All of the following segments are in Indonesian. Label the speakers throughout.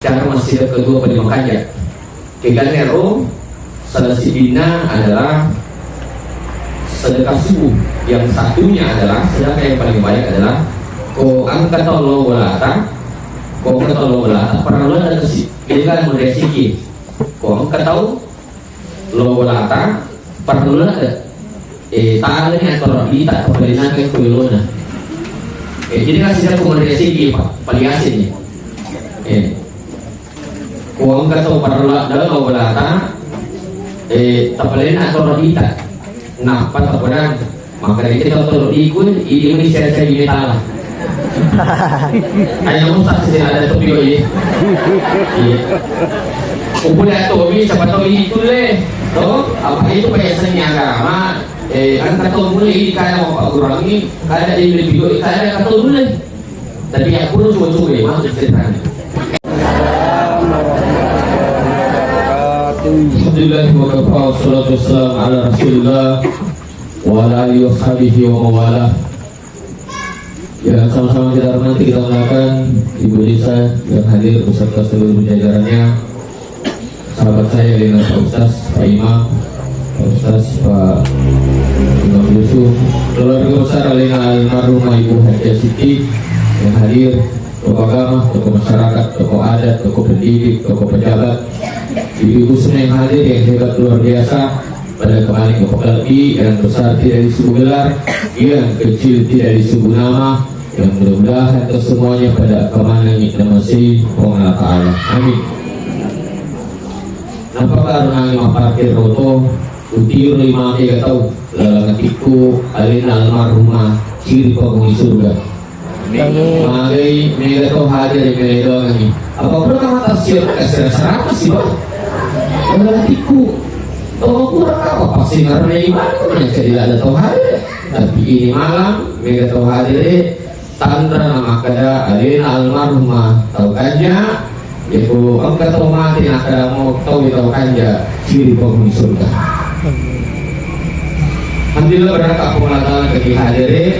Speaker 1: cara masih kedua pendidikannya. Keganero salah sidina adalah sedekah subuh. Yang satunya adalah sedekah yang paling banyak adalah ko angkat Allah walata, ko angkat Allah walata. Pernah ada kesih. Ini kan meresiki. Ko angkat Allah walata. Pernah ada. Taalnya atau kita kepalinan ke kulona. Jadi kan sudah komunikasi pak, paling asinnya. Uang kata perla dalam belata, tapalin atau kita, napa taparan, maka kita tahu ikut ini saya gini talah. Hanya mustahil sih ada topi ini. Kumpulnya topi siapa tahu itu leh, toh apa itu biasanya agama. Kan kata mulai kaya mau kurangi kaya di video kaya kata mulai tapi yang perlu coba-coba ya masuk ceritanya. Alhamdulillah wa kafa wassalatu wassalamu ala rasulillah wa ala alihi wa sahbihi wa mawalah. Ya sama-sama kita hormati, kita melakukan Ibu Desa yang hadir beserta seluruh jajarannya, sahabat saya dengan Pak Ustaz, Pak Imam, Pak Ustaz, Pak Imam Yusuf, keluarga besar Alina almarhumah Ibu Haja Siti yang hadir, tokoh agama, tokoh masyarakat, tokoh adat, tokoh pendidik, tokoh pejabat, ibu-ibu semua yang hadir yang hebat luar biasa. Pada kemarin Kopelki yang besar tidak disebut gelar, yang kecil tidak disebut nama, yang mudah-mudahan kesemuanya pada kemana kita masih Allah Ta'ala. Amin. Nampaklah renang parkir roto utiur lima tiga tahu lalangatiku alin almarhumah ciri penghuni surga. Magai mega tahu hadir di doang ini. Apa perlu kata siap kasih apa sih bang? Lalangatiku tahu kurang apa pasti karena iman yang tidak ada tahu hadir. Tapi ini malam mega tahu hadir tanda nama kada alin almarhumah tahu kanya. Yaitu angkat tahu mati nak ada mau tahu tahu kanja ciri penghuni surga. Alhamdulillah berangkat pengalaman bagi hadirin.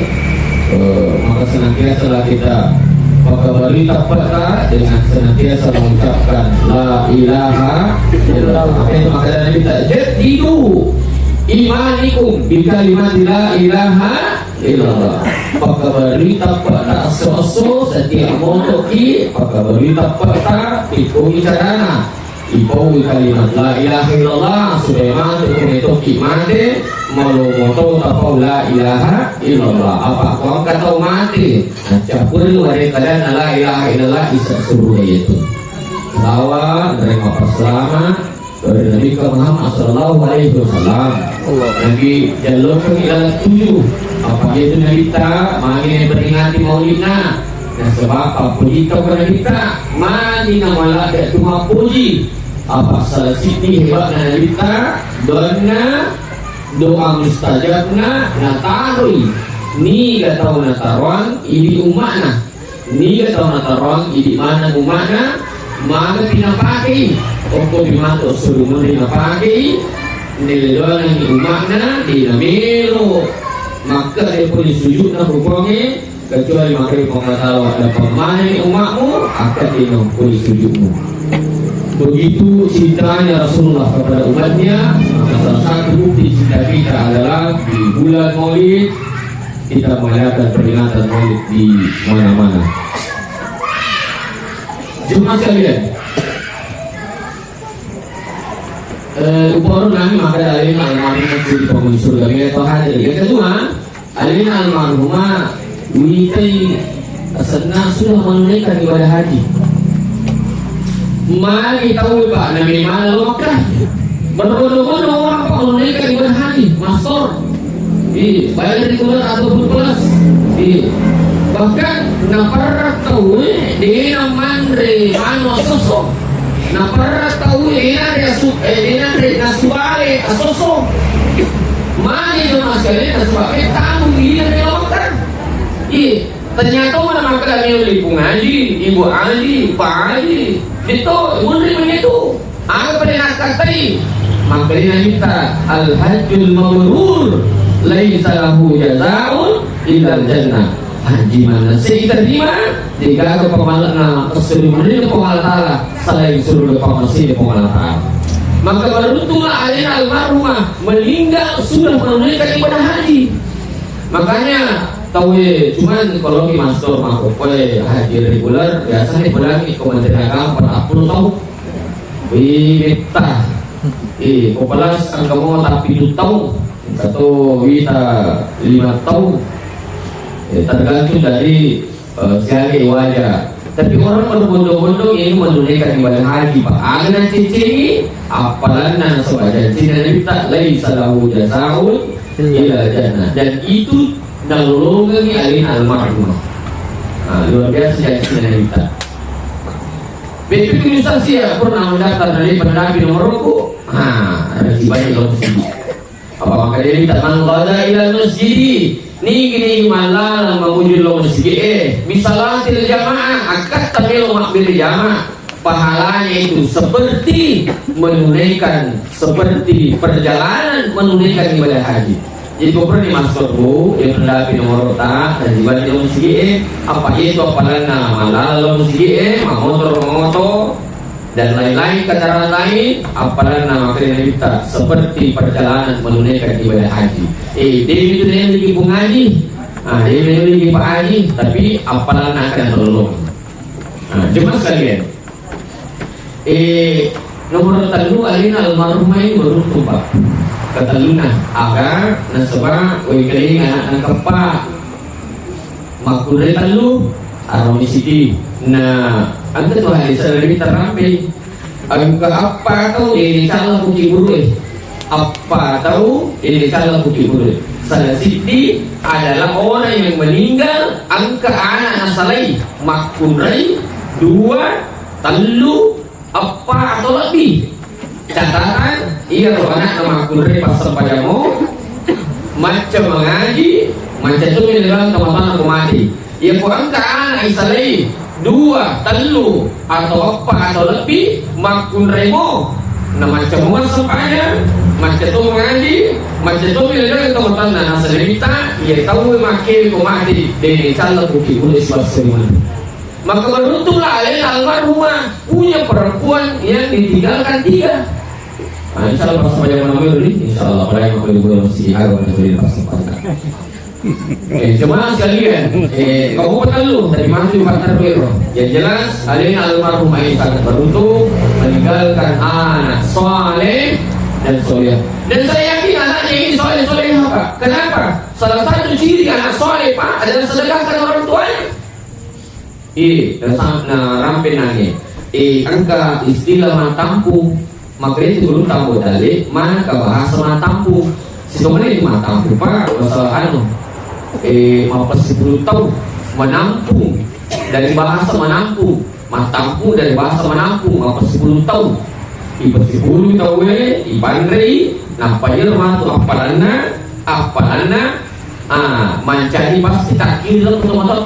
Speaker 1: Maka senantiasa kita mengkabari tapata dengan senantiasa mengucapkan la ilaha illallah. Itu makanya Nabi tak jadidu imanikum bi kalimat la ilaha illallah. Mengkabari tapata so setiap motoki mengkabari tapata itu bicarana. Ibu kalimat la ilaha illallah sudah masuk itu kimade malu moto tapau la ilaha illallah apa kau kata mati campur dari kalian la ilaha illallah isa suruh itu bawa dari apa selama dari Nabi Muhammad sallallahu alaihi wasallam Nabi jalur ke dalam 7 apa itu Nabi ta mangin peringati maulidna. Dan sebab apa kita kepada kita mani nama ada cuma puji apa salah siti hebatnya kita dona doa mustajabna natarui ni gak tahu nataruan ini umatna ni gak tahu nataruan ini mana umatna mana pinapakai untuk dimatuk suruh menerima pakai nilai doa ini umatna di namilo maka dia punya sujud dan rukuknya kecuali makhluk pengetahuan ada pemani umatmu akan dinampuni sujudmu. Begitu cintanya Rasulullah kepada umatnya. Salah satu bukti cinta kita adalah di bulan Maulid kita mengadakan peringatan Maulid di mana-mana. Jemaah sekalian, upah nami maka dari almarhumah di penghuni surga kita hadir. Yang kedua, alina almarhumah witai senang sudah menunaikan ibadah haji. Mari tahu Pak Nabi mana Mekah berbondong-bondong orang Pak menunaikan ibadah haji masor bayar di bulan ataupun plus bahkan napar tahu di namandre mano sosok napar tahu ini nasubale sosok mari dong sekali nasubale tamu ini Mekah. Ternyata mana maka kami ibu ngaji, ibu Ali, Pak Ali, itu menerima itu. Apa pernah katai? Makanya kita al-hajjul mabrur laisa lahu jazaa'un illa jannah. haji mana saya terima jika ke pemalana keseluruhan ini pengalatala selain seluruh pemasi pengalatala. Maka beruntunglah alina almarhumah meninggal sudah menunaikan ibadah haji. Makanya tahu ya, cuman kalau di master makhluk haji reguler biasanya berlagi Kementerian Agama 40 tahun. Wita, kopalas ang kamu tapi 2 tahun atau wita 5 tahun. Tergantung dari sekali wajah. Tapi orang berbondong-bondong ini menunaikan ibadah haji Pak. Agak cici apalana sebagai cina kita laisa lahu jazaa'un illa jannah. Dan itu nalulungan alina almarhumah. Luar biasa yang cina kita. BP Instansia pernah mendaftar dari pendamping nomor ruku. Ada banyak loh sini. Apa maka dia minta mangkada ila masjid. Ni gini malah mewujud lo masjid. Misalnya til jamaah akad tamil makbil jamaah. Pahalanya itu seperti menunaikan seperti perjalanan menunaikan ibadah haji. Jadi koper di masukku yang pendapi nomor tak dan juga di masjid apa itu apalana malah lo masjid motor dan lain-lain kendaraan lain apalana makanya kita seperti perjalanan menunaikan ibadah haji. Dia itu yang lagi pengaji, dia lagi pak haji tapi apalana akan tolong. Cuma sekalian. Nomor telu alina almarhumah ini beruntung Pak. Kataluna agar nasaba wikering anak kepa makure telu aroni siti. Nah, anda tuh hari sering terambil. Agak apa tahu ini salah bukti buru apa tahu ini salah bukti buru. Salah siti adalah orang yang meninggal angka anak nasalai makurai 2 telu apa atau lebih. Catatan iya kalau anak nama kurre pas padamu macam mengaji macam tu di dalam teman-teman aku mati ia kurang ke anak isalai 2 telu atau apa atau lebih makun remo nah macam mana sampainya macam tu mengaji macam tu di dalam teman-teman asal kita ia tahu makin aku mati dari calon bukti boleh sebab maka beruntunglah almarhumah punya perempuan yang ditinggalkan 3. Insyaallah pas pada mengambil ini, insyaallah pada yang boleh masih agak boleh pasang-pasang. Cuma sekalian, kau tahu dari mana tu partner biru. Yang jelas, alina almarhumah ini sangat beruntung meninggalkan anak soleh dan soleh. Dan saya yakin anaknya ini soleh apa? Kenapa? Salah satu ciri anak soleh Pak adalah sedekahkan orang tuanya. Rampe nangis. Angka istilah matampu. Maka itu belum tahu dari mana ke bahasa matampu. Sebenarnya itu matampu Pak. Masalah mapas 10 tahun menampung dari bahasa menampung. Matampu dari bahasa menampung mapas 10 tahun. Ibu 10 tahun ibandri. Napa jerman tu apalana mencari pasti tak kira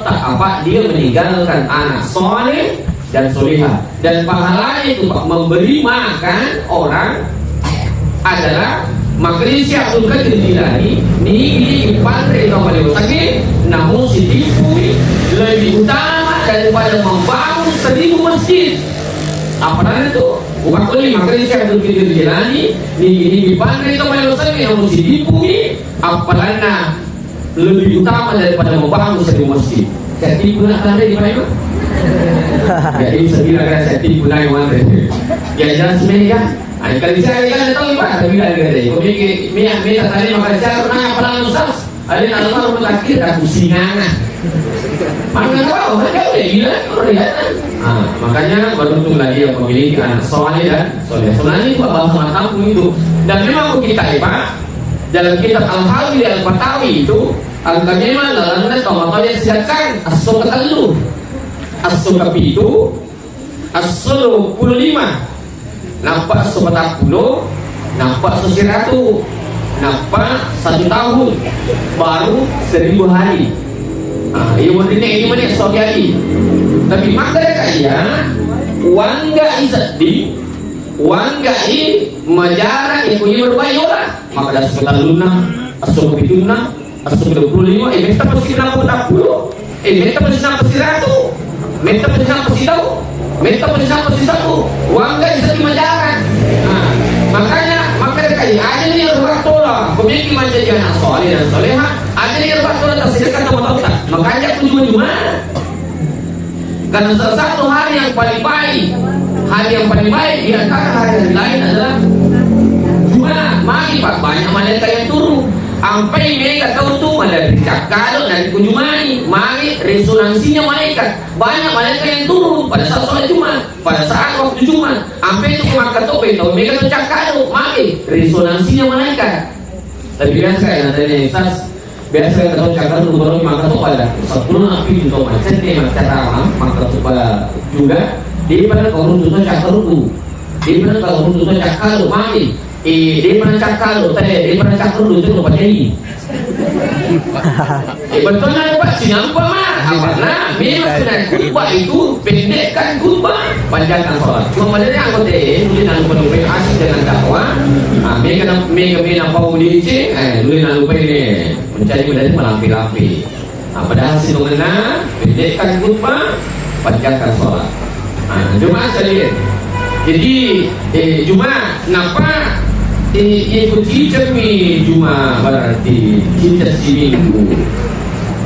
Speaker 1: tak apa dia meninggalkan anak soleh dan solehah dan pahalanya itu Pak memberi makan orang adalah makanya Abdul Qadir Jilani ini pandai kembali sakit namun si tipu lebih utama daripada membangun 1000 masjid apa itu bukan boleh makanya Abdul Qadir Jilani ini pandai kembali sakit namun si tipu apalana lebih utama daripada membangun 1000 masjid. Saya tipu nak tanda di mana? Jadi sekira kan saya tipu nak mana? Ya jelas meja. Kalau saya kan tahu Pak, tapi lagi ada. Kau mikir minyak tadi makan saya pernah apa lagi Ustaz? Ada yang almarhum terakhir aku singangan. Mana tahu? Mereka udah gila, lihat. Makanya beruntung lagi yang memiliki anak soleh dan soleh. Sebenarnya itu bahasa mataku itu. Dan memang kita Pak. Dalam kitab Al-Hawi Al-Fatawi itu Al-Kamimah dalamnya tomato yang siapkan as-sukat al-lu as-sukat itu as-sulu 15 nampak as-sukat 10 nampak as-siratu nampak 1 tahun baru 1000 hari ini mana sobiari tapi makanya kaya wangga isadi wangga i majarang yang punya berbaik orang maka dah sekitar luna asal begitu na asal 25 ini kita pasti 60 Meta pa sirado, meta pa daw, meta pa satu, wangga isa di majaran. Makanya kayak ada nih orang tua, komiki menjadi anak soleh dan soleha, ada nih orang tua tersedekah sama tak. Makanya cuma karena salah satu hari yang paling baik di antara hari lain adalah Jumat. Mari pak, banyak malaikat yang turun. Sampai mereka tahu tuh malaikat kalau dari kunjungan, mari resonansinya malaikat. Banyak malaikat yang turun pada saat sholat Jumat, pada saat waktu Jumat. Sampai itu maka tuh betul mereka tuh cakado, mari resonansinya malaikat. Tapi biasa ya nantinya Ustaz, biasa kalau cakado baru maka tuh pada 10 api untuk macet nih macet ramah maka tuh pada juga. Di mana kalau untuk cakado tuh, di mana kalau untuk cakado mari. Dia pernah cakal dia pernah cakal dulu itu lupa jadi. Betulnya lupa sinampa mah. Nah, memang sudah khutbah itu pendekkan khutbah, panjangkan sholat. Cuma madanya anggota nulis dan lupa asik dengan dakwah. Mega mau diisi, nulis dan lupa ini mencari medali melampi-lampi. Padahal sinungena pendekkan khutbah, panjangkan sholat. Cuma sekalian. Jadi cuma kenapa ikut hijab nih cuma berarti hijab si minggu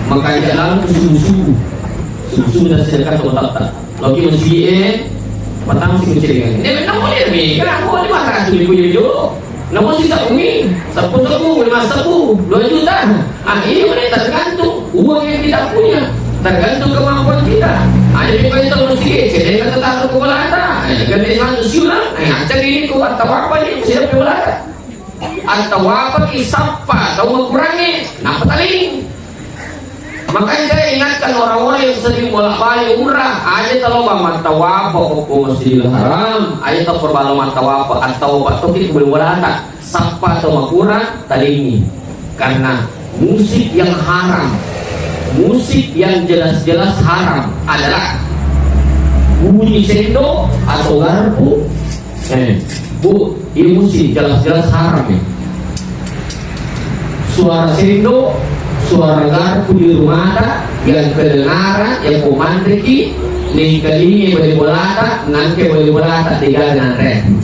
Speaker 1: makanya lalu subuh dan sedekah otak lagi masih patang si kucing ini memang boleh nih kan boleh makan tuh ibu namun sisa umi 10 2 juta ini mana tergantung uang yang kita punya, tergantung kemampuan kita. Ada yang kita mesti jadi kata tak kepala ata, kan Islam sudah, cari ini kuat atau apa ni siapa kepala atau apa kisapa atau mengurangi, apa tali. Makanya saya ingatkan orang-orang yang sering bolak-balik umrah, aja kalau bawa tawaf ke Masjidil Haram, aja tak perlu tawaf atau kita boleh bolata, sapa atau makurang tadi ini, karena musik yang haram. Musik yang jelas-jelas haram adalah bunyi sendok atau garpu. Bu, ini musik jelas-jelas haram ya. Suara sendok, suara garpu di rumah yang kedengaran, yang komandriki, nih kali boleh bolata, nanti boleh bolata tiga dengan rem.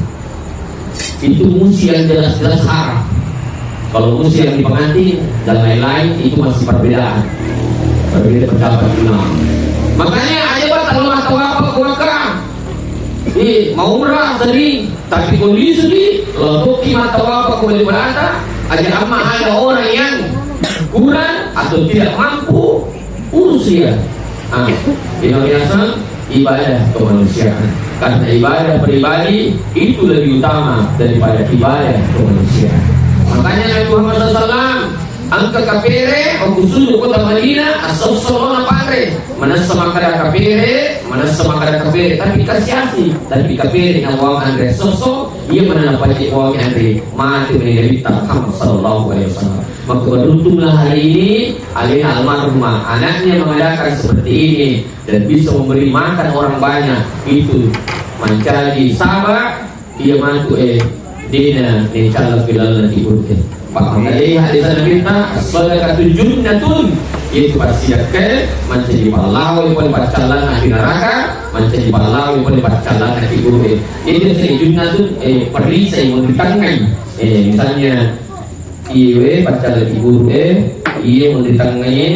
Speaker 1: Itu musik yang jelas-jelas haram. Kalau musik yang dipengantin dan lain-lain itu masih perbedaan. Berbeda pendapat imam. Makanya aja kalau tahu apa kuakam. Mau umrah sendiri, tapi kondisi sendiri. Kalau kita tahu apa kembali berata, aja ama ada orang yang kurang atau tidak mampu usia. Yang biasa ibadah kemanusiaan. Karena ibadah pribadi itu lebih utama daripada ibadah kemanusiaan. Makanya Nabi Muhammad SAW angka kapere khusus kota Madinah asal salona padre mana sama kada kapere tapi kasiasi tapi kapere yang wang andre sosok ia mana dapat wang andre mati menderita Muhammad sallallahu alaihi wasallam. Maka beruntunglah hari ini alina almarhumah anaknya mengadakan seperti ini dan bisa memberi makan orang banyak itu mencari sabar ia mantu dina insyaAllah filal nanti urut. Maka dari hadis kita sedekatun junnatun itu persiapkan menjadi pahlawan yang berjalan di neraka, menjadi pahlawan yang berjalan di surga. Itu junnatun perisai yang ditangani. Misalnya iwe berjalan di surga, iye ditangani,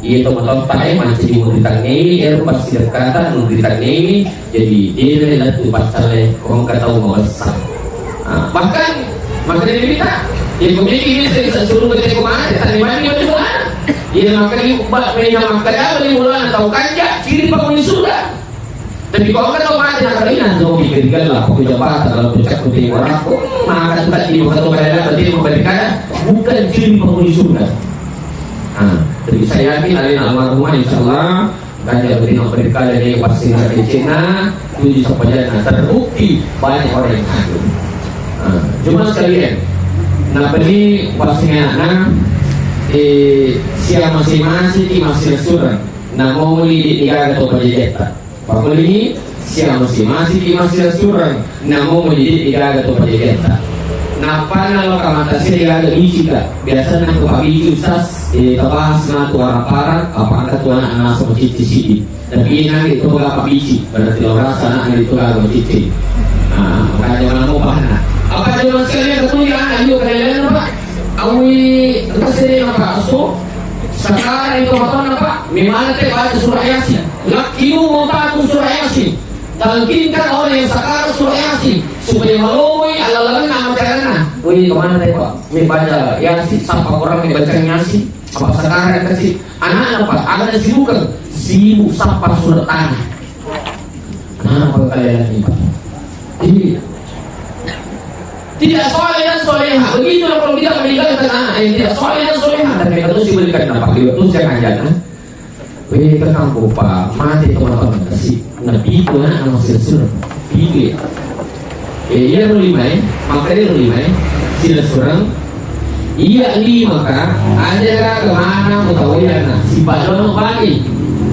Speaker 1: iye tomat tai menjadi ditangani, pasti kata ditangani. Jadi dia adalah tu berjalan orang kata orang besar. Bahkan dari kita yang memiliki ini suruh berjaya kemana tadi mandi baju mana dia makan ini banyak makan apa di bulan atau kanja ciri penghuni surga. Tapi kalau kan orang ada kali nanti mau pikirkan lah pejabat kalau pecah putih orang aku makan tempat di waktu berada berarti memberikan bukan ciri penghuni surga. Jadi saya yakin alin almarhumah insyaallah kanja memberikan dari pasti dari Cina tujuh sampai terbukti banyak orang yang hadir. Cuma sekalian beli pastinya siapa masing-masing di masing surga mau di atau berjeta Pak ini siapa masing-masing di masing surga mau di atau berjeta Napa nalo kamata sila ada isi ka. Biasa nang kapagi usas kabahas na tuara para apa ka tuana anak sama cici. Tapi nanti itu gak kapigi. Berarti orang rasa na itu gak cici. Makanya mana mau bahana. Apa jaman sekalian ketulian ayo kalian apa? Awi kasih apa so? Sekarang itu apa? Memang teh baca surah Yasin. Lakimu mau tahu surah Yasin. Talkinkan orang yang sekarang surah Yasin supaya melalui ala-ala nama caranya. Wih kemana teh Pak? Baca Yasin sampai orang yang baca Yasin. Apa sekarang kasih anak apa? Ada sibuk sampai surat tanah. Nah apa kalian ini Pak? Tidak soleh dan soleha. Begitulah kalau kita meninggalkan anak yang tidak soleh dan soleha. Dan mereka terus diberikan dampak dia terus yang ajar. Wih ketangguh Pak, mati teman-teman kasih. Nabi itu anak masih surah. Pilih. Iya lima maka dia lima sila surang. Iya lima kah? Ada kemana mutawiyana? Sifat dono bagi.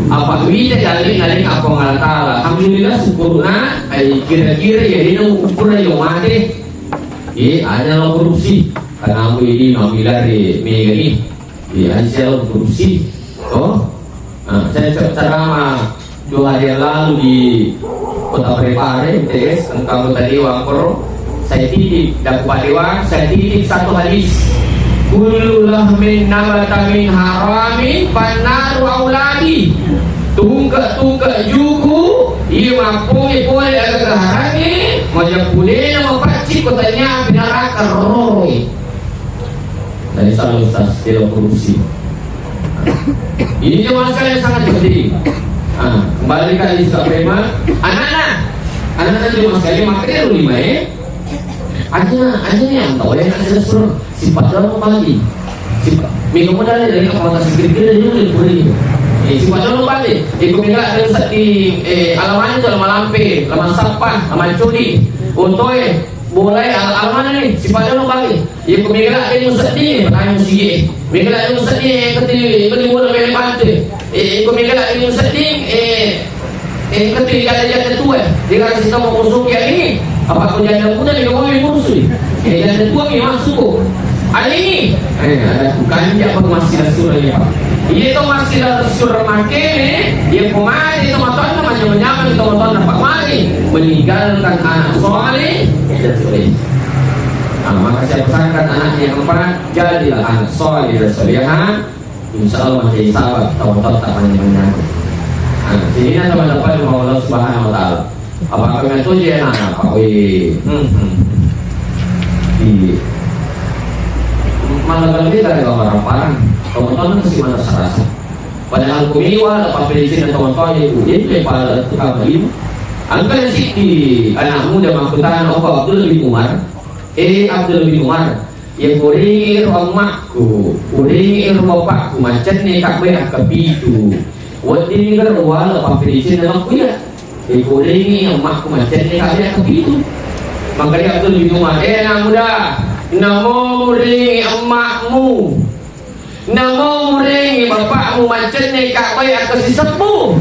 Speaker 1: Apa kita jalan apa ngalatala? Alhamdulillah syukurna. Kira-kira ya ini ukur yang mati. Ada lo korupsi karena aku ini nomilar di mega ini hasil lo korupsi saya ceramah 2 hari yang lalu di Kota Parepare MTS tentang Kota Dewa Koro. Saya titip dan Pak Dewa saya titip satu hadis kullu lahmin nabata min haramin pannaru auladi tungka juku ima pole agak harani Majak pulih nama pakcik kotanya binaraka roroi. Dari salah ustaz tidak korupsi. Ini cuma sekali yang sangat penting. Kembali ke Isra Prema. Anak-anak cuma sekali makanya lima aja yang tahu yang ada suruh sifat dalam pagi. Minggu muda dari kapal sedikit dia lebih boleh. Sifat dalam pagi. Ikut minggu ada ustaz di alamannya itu lama lampe, lama sampah, lama curi. Untuk boleh alamannya nih sifat dalam pagi. Ikut minggu ada yang ustaz ni, pertanyaan musik. Minggu ada yang ustaz ni, ketika beli mula beli bantu. Ikut minggu ada yang ustaz ni, ketika ada tua, dia kasih tahu mau masuk yang ini. Apa aku janda muda juga mau masuk? Janda tua ni masuk. Ada ini, ada bukan dia masih surah ya Pak. Ia itu masih surah makene, dia pemain itu matan namanya menyaman itu matan dapat mati meninggalkan anak soleh dan soleh. Maka saya pesankan anaknya yang keempat jadilah anak soleh dan soleha. Insya Allah menjadi sahabat tahu-tahu tak banyak. Sini teman-teman Allah Subhanahu Wa Taala. Apakah itu dia anak Pak? Malah lebih dari orang-orang teman-teman masih mana rasa padahal kumiwa dapat perizinan teman-teman itu dia pada tukang lima angka yang di anak muda mangkutan Abdul bin Umar yang kuringir omakku kuringir bapakku macam ni tak boleh kepitu wadi ni wala dapat perizinan aku ya kuringir omakku macam ni tak boleh kepitu makanya Abdul bin Umar anak muda namo ringi emakmu namo ringi bapakmu macam ni kak bayar ke si sepuh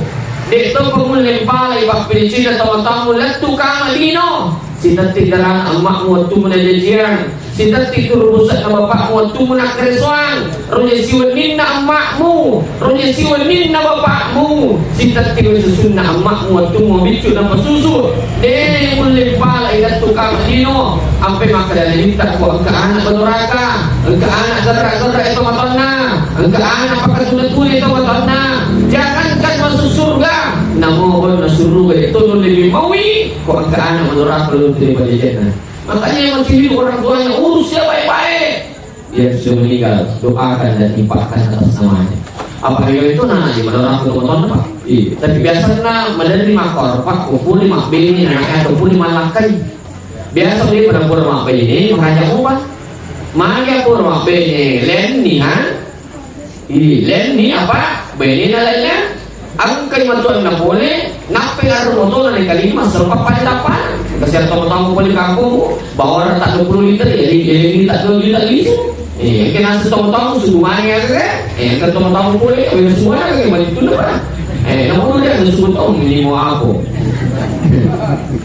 Speaker 1: dek tu pemulih balai bak perincin tamu-tamu letu kama lino si tetik dalam emakmu waktu menajajian si tetik tu rusak na bapakmu waktu menakresuan runya siwan minna emakmu runya siwan minna bapakmu si tetik susun na emakmu waktu membicu dan pesusu dek mulih balai letu kama lino sampai maka dari minta ku engka anak berneraka engka anak gerak-gerak itu matonna engka anak pakai tulis-tulis itu matonna jangankan masuk surga namun masuk surga itu lebih maui ku engka anak berneraka belum terima jajanan makanya yang masih hidup orang tuanya urus dia baik-baik dia sudah meninggal doakan dan timpakan atas namanya apa yang itu di berneraka teman-teman Pak tapi biasanya menerima korban kumpul 5 bini anaknya kumpul 5 lakai biasa beli perempuan apa ini mengajak ubah maka purma bene len ni len ni apa bene lainnya ang kalimantuan na boleh nape ngaruh motor na kalima serpa pandapan kasi tamu-tamu boleh kampung bawa tak 20 liter jadi tak 2 liter gitu kena tamu-tamu sumanya kan tamu-tamu boleh semua kan itu depan Namun dia disebut ini mau aku.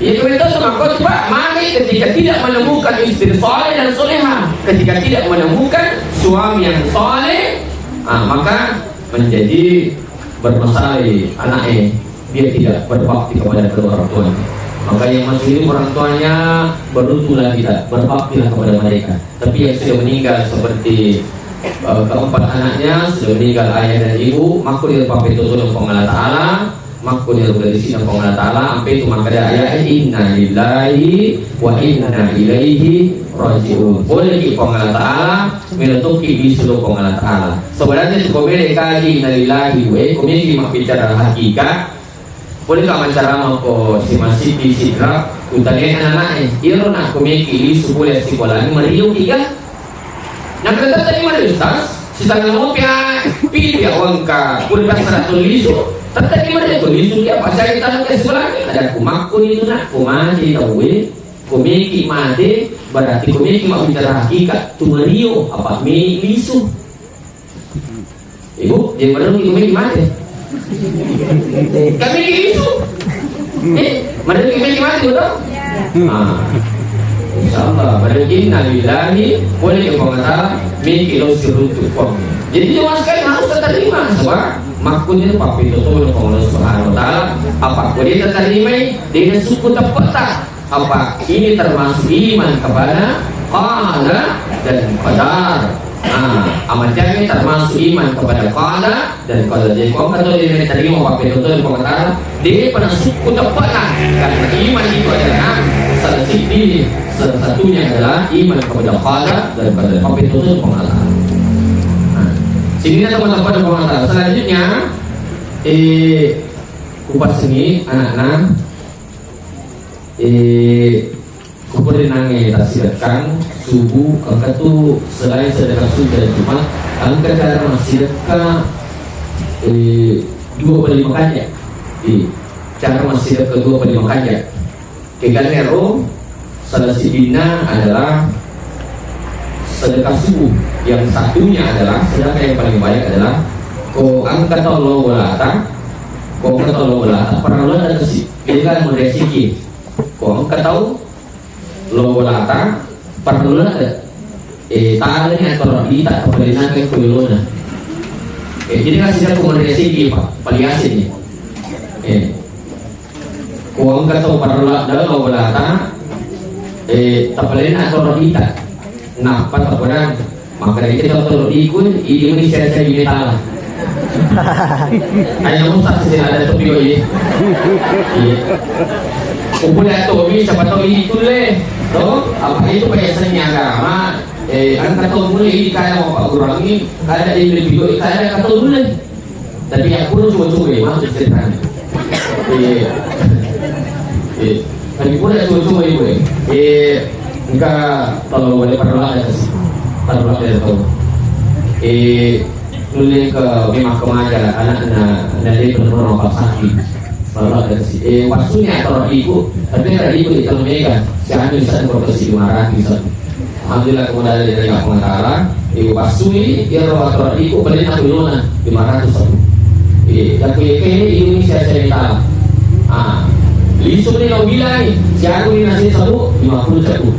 Speaker 1: Itu maka coba mami ketika tidak menemukan istri soleh dan soleha, ketika tidak menemukan suami yang soleh, maka menjadi bermasalah anaknya, dia tidak berbakti kepada kedua orang tuanya. Maka yang masih hidup orang tuanya beruntunglah kita, berbaktilah kepada mereka. Tapi yang sudah meninggal seperti keempat anaknya sudah meninggal ayah dan ibu, maka dia pakai tutur Allah Taala, maka dia berisi dengan Allah Taala. Sampai itu maka dia ayat inna lillahi wa inna ilaihi rajiun. Boleh di Allah Taala menutupi di seluruh Allah Taala. Sebenarnya cukup beda kali inna lillahi wa komisi bicara hakikat. Boleh tak bicara mako si masih di sidra utangnya anak-anaknya. Iro nak komiki di sekolah sekolah ini meriu tiga. Nak kata tadi mana Ustaz? Si tangan mau pilih orang ka kulit pasar tulisu. Tadi mana tulisu dia pasal kita ke sekolah ada kumaku itu nak kumaji tahu komiki mati berarti komiki mau bicara hakikat tu meriu apa milisu. Ibu jadi baru komiki mati. Kami itu, mereka kami mati betul? Insyaallah, mereka innalillahi boleh dikomentar mikilo sirutu kom. Jadi cuma sekali harus terima sebab maksudnya apa itu tuh Allah Subhanahu Wa Taala apa boleh terima dengan suku tepat apa ini termasuk iman kepada Allah dan qadar. Amal jami termasuk iman kepada qada dan qadar. Jadi kalau kata dia terima pakai tutur komentar dia pada suku tepat karena iman itu adalah salah satunya adalah iman kepada qada dan qadar. Pakai tutur komentar. Sini teman-teman komentar. Selanjutnya kupas ini anak-anak kumpulin nangis tasirkan subuh angka tu selain sedekah subuh dan Jumat angka cara sedekah 2/5 kali cara sedekah 2/5 kali kegalero salah sidina adalah sedekah subuh yang satunya adalah sedekah yang paling baik adalah ko angka tolong belata pernah ada sih dia kan meresiki ko angka tahu lolata perlu ada tali atau kita pemerintah ke kulona jadi kasih rekomendasi pak paliasi uang kata perlu ada lolata tapalena atau kita nah pada orang maka kita tahu ikut Indonesia saya ini talah hanya mustahil ada topi ini kumpulnya topi siapa tahu itu leh apa itu biasanya agama kan kata mulai kaya mau pak kurangi ada individu kaya kata mulai tapi yang pun coba-coba masuk ceritanya tapi pun ada coba-coba ibu enggak kalau boleh perlahan dari tahu nulis ke memang kemaja anak-anak dari benar-benar sakit kalau dari si waktunya kalau ibu tapi ada ibu itu mega sekarang bisa profesi 500 bisa alhamdulillah kemudian dari kampung Tara ibu pasui dia rawat ibu beli nabulona 500 tapi ini Indonesia saya minta Lisu ni kau bilang ni si aku ni nasi satu 50 satu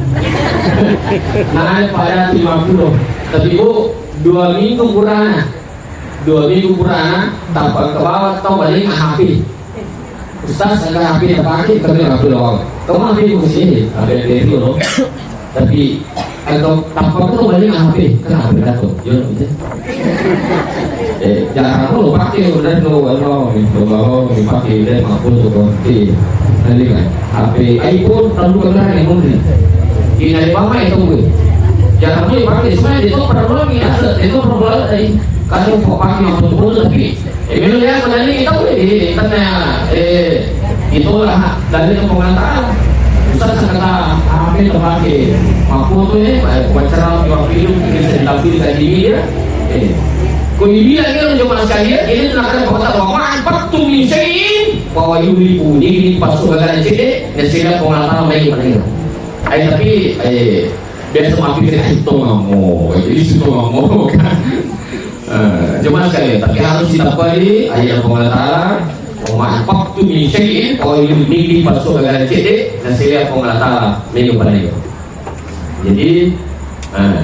Speaker 1: naik pada 50 tapi bu 2 minggu kurang tanpa ke bawah atau balik HP Ustaz agak HP terpakai tapi HP doang kamu HP ke sini HP itu loh tapi atau tanpa itu balik HP kenapa HP datang jangan aku lupa pakai udah lo dipakai udah mampu untuk ganti nanti kan HP iPhone terlalu kebenaran yang mungkin ini dari mama itu gue jangan aku dipakai sebenarnya itu problem itu problem kalau kok pakai mampu tapi memang dia sebenarnya kita gue tanya itulah dari pengantar Ustaz kata HP terpakai mampu tuh wawancara waktu itu bisa ditampilkan di media kau bilang kan cuma sekalian ini nak kata bahwa manfaat tu miskin bahwa ibu ini pasuk negara cede dan sila pengataan lagi mana tapi biasa mampir itu ngomong kan cuma sekali tapi harus ditapari ayat pengataan Waktu minsyai'in kalau yung hindi pasok agad cede na sila kung latala medyo pa na yun. Jadi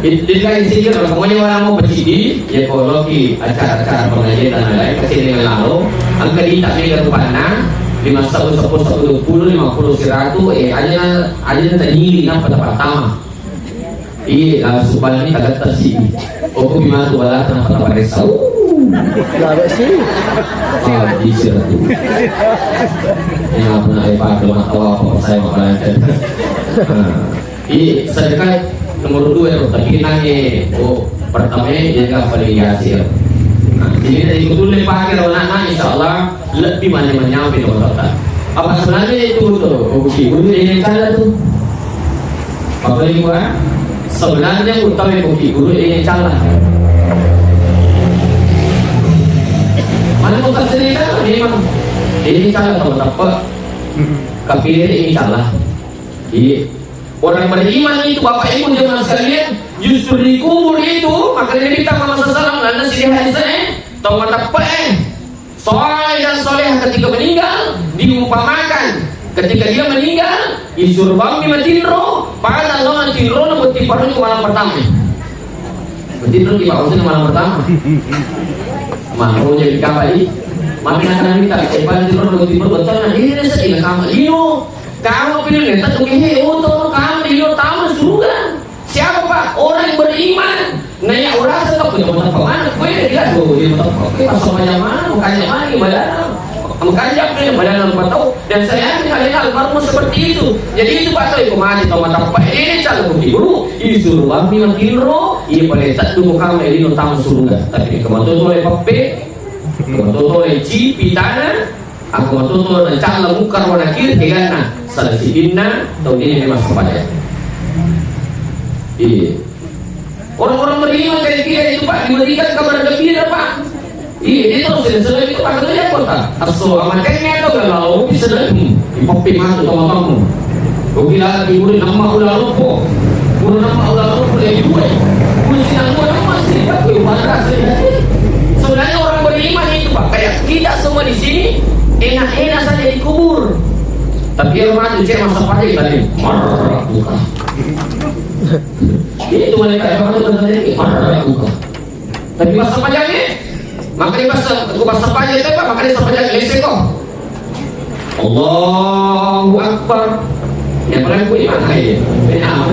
Speaker 1: itu kan sihir kalau kamu wala mo pacidi ya kalau ki acara-acara pengajian dan lain kasi dengan lalu ang kadita may karupan na 5 10 10 20 50 100 aja na tanili na patapatama supaya ini agak tersi oku gimana wala na pataparesaw
Speaker 2: Lada sih.
Speaker 1: Disir tu. Yang pernah ibadah matawa apa saya makalancan. Sedekah nomor 2 tapi nanya pertama dia paling yasir. Jadi dari itu dulu pakai anak insyaallah lebih mana nyampe kota. Apa sebenarnya itu tuh? Oke, ini yang salah tuh. Apa ini gua? Sebenarnya utama guru ini salah. Mana bukan cerita memang ini salah atau apa? Kafir ini salah. Orang beriman itu bapak ibu jangan sekalian justru dikubur itu maka dia minta Muhammad SAW dan sini hadisnya tahu mata soleh dan soleh ketika meninggal diumpamakan ketika dia meninggal isurban bimatinro pada Allah tinro na buti paru ke malam pertama. Betinro di bawah malam pertama. Mau jadi kembali, mami akan minta cepat tidur betul nah ini sedih kamu Lino, kamu pilih neta tuh untuk kamu Lino tamu surga. Siapa pak? Orang yang beriman. Nah ya orang tetap punya motor kemana? Gue tidak tuh di motor kok pas sama mana? Makanya mana ibadah? Makanya punya badan lupa tahu. Dan saya yakin kalian almarhum seperti itu. Jadi itu pak tahu kemana? Tahu mata pak ini calon guru. Disuruh bami makinro. Iya pada tak tuh kamu Lino tamu surga. Tapi kemana tuh oleh pape? Matuto ci pitana aku matuto rencana mukar warna kiri tegana salah si binna tahun ini memang kepada orang-orang beriman dari kita itu pak diberikan kabar gembira pak itu selesai itu pak kerja kota aso amatnya atau galau bisa dan ipopi matu sama kamu kau bilang ibu nama ulah lupa guru nama ulah lupa dari gue kunci nama masih pakai warna sebenarnya orang beriman itu pak kayak tidak semua di sini enak-enak saja dikubur tapi orang itu cek masa pagi tadi marah buka itu mereka yang tadi marah buka tapi masa panjangnya makanya masa panjang itu pak makanya masa panjang lesek kok Allahu Akbar yang paling ku iman aja benar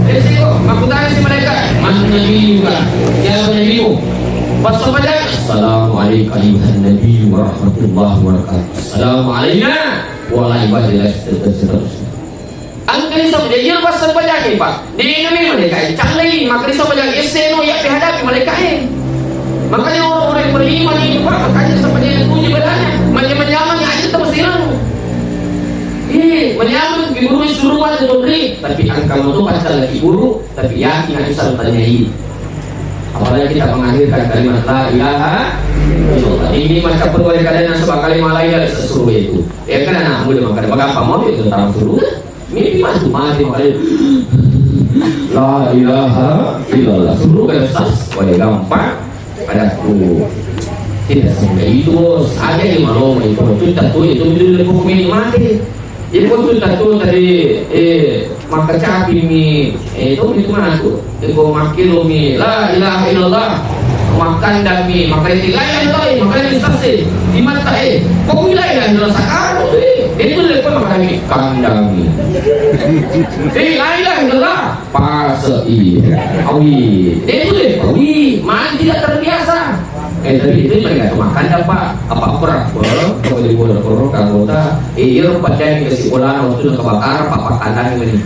Speaker 1: lesek kok aku tanya si mereka mana nabi juga siapa nabimu masa panjang Assalamualaikum ayuhan nabi warahmatullahi wabarakatuh Assalamualaikum warahmatullahi wabarakatuh angkali sama dia pas sebanyak pak di ini mereka cari makanya sebanyak eseno yang dihadapi mereka makanya orang-orang yang beriman itu pak makanya sebanyak yang punya bedanya menyamanya aja terus hilang menyamang guru suruh aja diberi tapi angka itu pasal lagi guru tapi yakin aku selalu tanyai apalagi kita mengakhirkan kalimat la ilaha illallah ini macam perbuatan kalian yang sebab kalimat lain dari sesuruh itu ya kan anak muda makanya bagaimana mau itu tentang suruh mimpi mati la ilaha illallah suruh kan sas boleh gampang padaku tidak semudah itu bos ada yang mau itu tentu itu hukum ini mati jadi waktu itu tadi maka capi mi itu mana tuh itu makin lo mi la ilaha illallah makan dami maka itu lain maka itu stasi di mata kok wilayah ilaha illallah sekarang itu lepas makan dami kandami la ilaha illallah pas awi itu awi mana tidak terbiasa tapi itu mereka makan apa perang kalau di bola korok anggota pada yang kesimpulan waktu kebakar apa kandang ini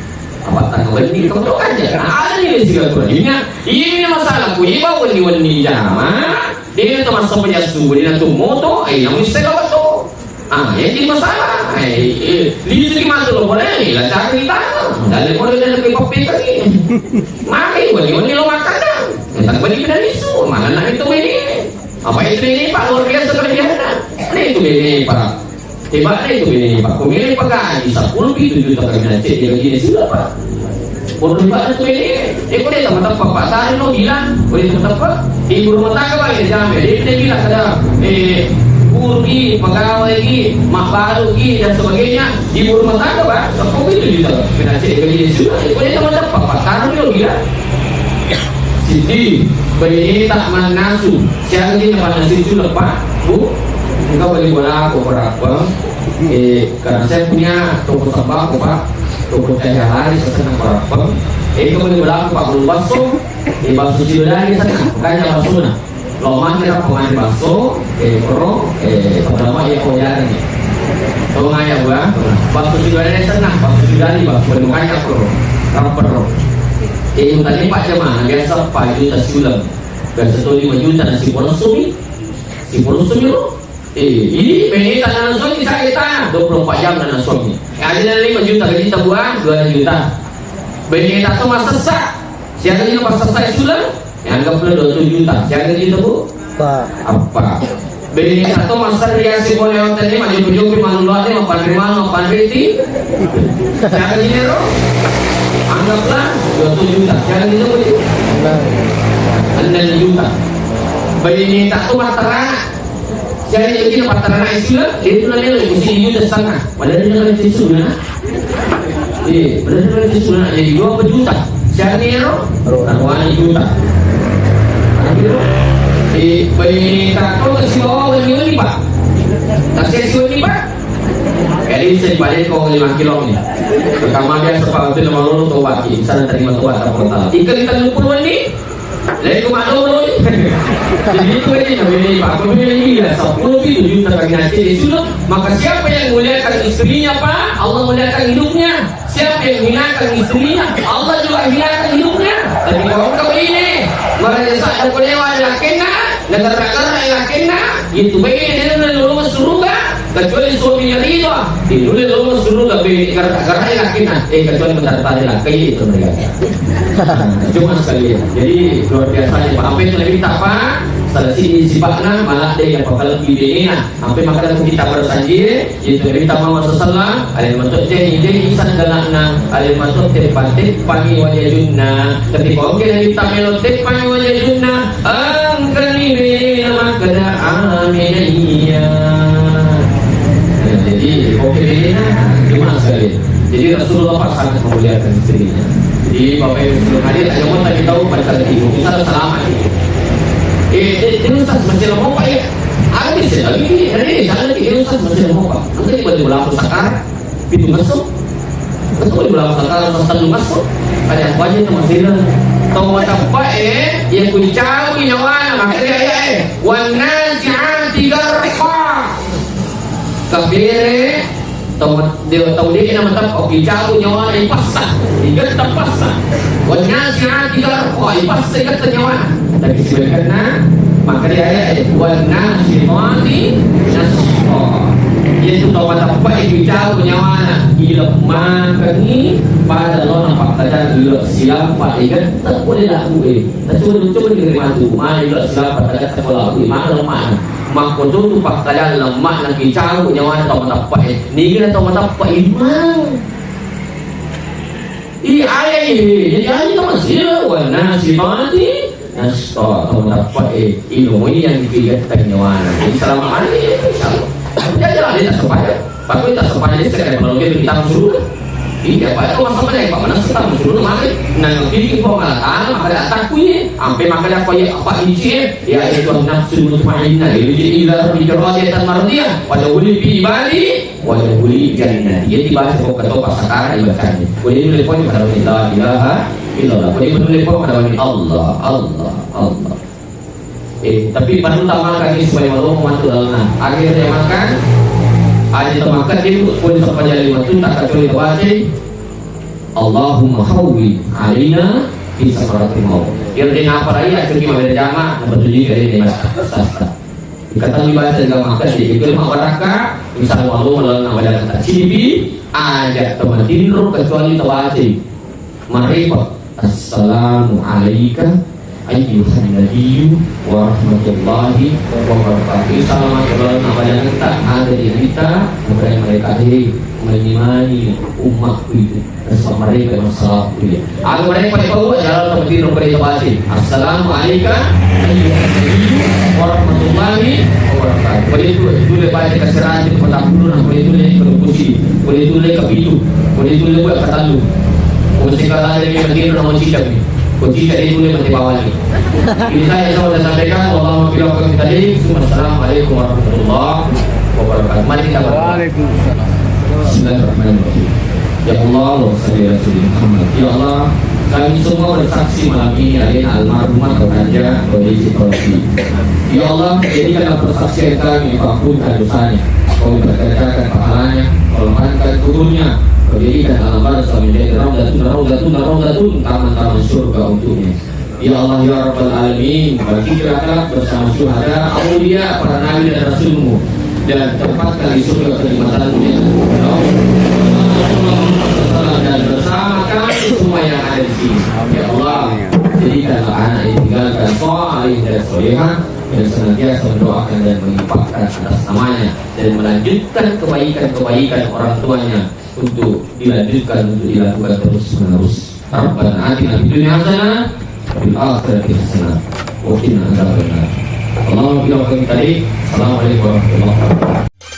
Speaker 1: apa tanggal ini kamu aja ada nih silaturahminya ini masalah ku iba wani jama dia itu masa penyasu dia itu moto yang mesti kawato yang jadi masalah di sini masuk lo boleh nih lah cari kita dari boleh dari kopi lagi makin wani lo makan dah tak balik dari itu mana nak itu ini apa itu ini pak luar biasa kerjanya ini itu ini pak hebat itu ini pak pemilik pegawai 10 juta kerjaan cek dia begini sudah pak hebat itu ini kok dia teman-teman pak tadi lo bilang boleh teman-teman ibu rumah tangga bang dia sampai dia bilang ada dapur gi, pegawai gi, mak baru gi dan sebagainya, ibu rumah tangga Pak, kok itu gitu. Kena cek gaji sudah, boleh teman dapat Pak, taruh dulu gila. Sini, bayi tak manasu, siapa ni nak nasi sudah Pak, Bu, engkau boleh bola aku berapa? Karena saya punya toko sembako Pak, toko cahaya hari sesenang berapa? Kau boleh bola aku Pak, belum bakso, bakso sudah lagi sana, kaya bakso na. Lomang kira pemain bakso, pro, pertama ya kau jalan ni. Tahu ngaya gua, bakso sudah ada senang, bakso sudah ni bakso belum kaya pro, pro. Tadi Pak Jemaah biasa 4 juta sebulan, biasa tu 5 juta nasi polosumi, si polosumi lo. Ini bini tanah suami sakit tanah 24 jam tanah suami. Ada 5 juta gaji tabuhan 2 juta. Bini tak tu masa sesak, siapa ni masa sesak sebulan? Anggap pula 20 juta. Siapa gaji tabu? Apa? Bini tak tu masa riasi boleh hotel ni maju jupi malu luar ni mapan rimano mapan riti. Siapa gaji ni lo? Anggaplah 20 juta. Siapa gaji tabu? 6 juta. Bini tak tu mata saya jadi dapat terana istilah, itu nanti lagi mesti juta setengah. Padahal dia nak isu na, padahal dia nak isu na jadi 2 juta. Saya ni ro, taruhan juta. Akhirnya, bagi takut kasi bawa ni Pak. Tak sesuai ni Pak. Kali saya balik kau 5 kilo ni. Pertama dia sebab tu nama lolo tu Pak. Sana terima tuan tak perlu. Ikan kita 20 ni. Lagi kumado loh. Jadi itu ini namanya Pak. Kemudian ini lah 10 juta bagi nanti disuruh. Maka siapa yang muliakan istrinya Pak, Allah muliakan hidupnya. Siapa yang hinakan istrinya, Allah juga hinakan hidupnya. Tapi kalau kau ini, mereka sadar kolewa yakinna, negara-negara yakinna, itu baik dia lulus surga. Kecuali suaminya ridho, dia lulus surga baik negara-negara yakinna. Kecuali mendarat lah, kayak itu mereka. Cuma sekali. Jadi luar biasa. Apa yang lebih tak Pak? Salah sini sifatnya malah dia yang bakal lebih dingin. Sampai makanan kita bersanjir, itu Nabi Muhammad sallallahu alaihi wasallam jadi insan galakna, alaihi wasallam tepatik pangi wajah junna. Ketika oke Nabi melotek pangi wajah junna, angkani nama kada aminia. Jadi oke ini cuma sekali. Jadi Rasulullah Pak sangat memuliakan istrinya. Jadi Bapak Ibu sebelum hadir, ada mau tadi tahu pada ibu, misalnya selamat. Ini Ustaz masih lama Pak ya? Habis ya lagi, hari ini jangan lagi ini Ustaz masih lama Pak. Nanti boleh bola sakar, pintu masuk. Nanti boleh bola sakar, satu masuk. Ada yang wajib itu masih lah. Tahu macam Pak yang kuncawi nyawana makanya wanasiati garqa. Kabire tahu dia nama tak oke jauh nyawa yang pasang ingat tak pasang wanasiati garqa pasang kata nyawa. Tapi sebenarnya maka dia ayat wanasifati nasfa. Itu tahu apa itu jauh nyawana ilemah kini pada Allah nampak tanda ilah siapa ikan tak boleh laku tak coba diterima tu mana ilah siapa tanda tak boleh laku mana lemah maka tu pak tanda lemah lagi jauh nyawana tahu apa ni kita tahu apa iman ayat ini jadi ayat itu masih wanasifati nasfa tahu apa ilmu ini yang dipilihkan nyawana jadi selama hari insyaallah jangan dia tak sepaya Pak tak sepaya dia sekali kalau kita suruh iya Pak itu masalahnya Pak mana setang suruh mari nang pilih kau malah maka ada takui sampai maka ada apa ini ya itu nafsu mutmainnah jadi ila biqadiyatan mardiyah pada uli bi ibadi wa uli jannah dia dibahas kok kata pasakara ibadahnya boleh telepon pada la ilaha illallah boleh telepon pada Allah tapi baru tak makan ini supaya malu membantu dalam akhirnya makan ada makan dia pun sampai jadi waktu tak kecuali baca Allahumma hawwi alina fi sakaratil maut yang dengan apa raya cuci mana jamaah betul juga ini mas kata dibaca dalam makan dia itu lima barakah misal malu dalam badan tak cibi ajak teman tidur kecuali terbaca marifat assalamu alaikum ayyuhan nabiyyu wa rahmatullahi wa barakatuh. Salam kepada nama yang tak ada di kita, kepada mereka menyimani umatku itu bersama mereka masalah itu. Agar mereka tahu jalan seperti mereka pasti. Assalamualaikum warahmatullahi wabarakatuh. Boleh itu baca keserahan itu pada dulu, boleh itu berpuisi, boleh itu kepitu, boleh itu buat katalu. Musik kata ada yang begini nama cicak ni. Cicak itu mati bawah ni. Ini saya sudah sampaikan. Wallahu a'lam bishawab. Assalamualaikum warahmatullahi wabarakatuh. Mari kita berdoa.
Speaker 2: Waalaikumsalam.
Speaker 1: Bismillahirrahmanirrahim. Ya Allah, Muhammad. Ya Allah, kami semua bersaksi malam ini adanya almarhumah Raja Kondisi Profi. Ya Allah, jadikanlah persaksian kami ampunkan dosanya, kau berkatakan pahalanya, kau angkat kuburnya, kau jadikan alam barzah menjadi raudatun taman-taman surga untuknya. Ya Allah, ya Rabbal Alamin, bagi kelak bersama syuhada, aulia, para nabi dan rasulmu, dan tempatkan di surga kenikmatannya. Dan bersama kami semua yang ada di sini. Ya Allah, jadikanlah anak yang tinggalkan salih dan solehah, dan senantiasa mendoakan dan mengimpakkan atas namanya, dan melanjutkan kebaikan-kebaikan orang tuanya untuk dilanjutkan, untuk dilakukan terus menerus. Rabbana atina fid dunya hasanah wa fil akhirati hasanah wa qina adzabannar. Allahumma billahi tadi. Assalamualaikum warahmatullahi wabarakatuh.